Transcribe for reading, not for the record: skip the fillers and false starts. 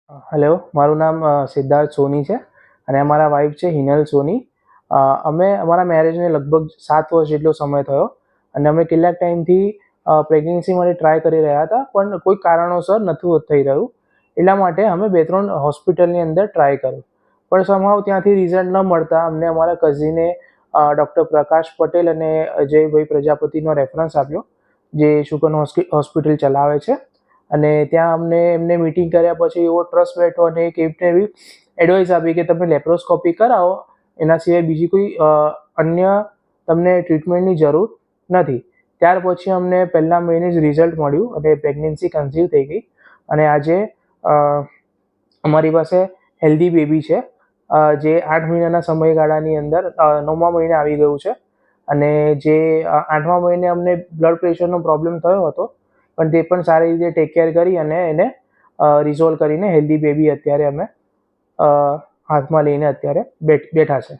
Hello, મારું નામ સિદ્ધાર્થ સોની છે અને અમારા વાઈફ છે હિનલ સોની. અમે અમારા મેરેજને લગભગ 7 વર્ષ જેટલો સમય થયો અને અમે કેટલાક ટાઈમથી પ્રેગ્નન્સી માટે ટ્રાય કરી રહ્યા હતા, પણ કોઈ કારણોસર નહોતું થઈ રહ્યું. એટલા માટે અમે 2-3 હોસ્પિટલની અંદર ટ્રાય કર્યું, પણ સમહાવ ત્યાંથી રિઝલ્ટ ન મળતા અમને અમારા કઝિને ડૉક્ટર પ્રકાશ પટેલ અને અજયભાઈ પ્રજાપતિનો રેફરન્સ આપ્યો, જે શુકન હોસ્પિટલ ચલાવે છે. અને ત્યાં અમને એમને મીટિંગ કર્યા પછી એવો ટ્રસ્ટ બેઠો અને એક એવી એડવાઇસ આપી કે તમે લેપ્રોસ્કોપી કરાવો, એના સિવાય બીજી કોઈ અન્ય તમને ટ્રીટમેન્ટની જરૂર નથી. ત્યાર પછી અમને પહેલા મહિને જ રિઝલ્ટ મળ્યું અને પ્રેગ્નન્સી કન્સીવ થઈ ગઈ અને આજે અમારી પાસે હેલ્ધી બેબી છે, જે 8 મહિનાના સમયગાળાની અંદર 9મા મહિને આવી ગયું છે. અને જે 8મા મહિને અમને બ્લડ પ્રેશરનો પ્રોબ્લેમ થયો હતો, પણ તે પણ સારી રીતે ટેક કેર કરી અને એને રિઝોલ્વ કરીને હેલ્ધી બેબી અત્યારે અમે હાથમાં લઈને અત્યારે બેઠા છે.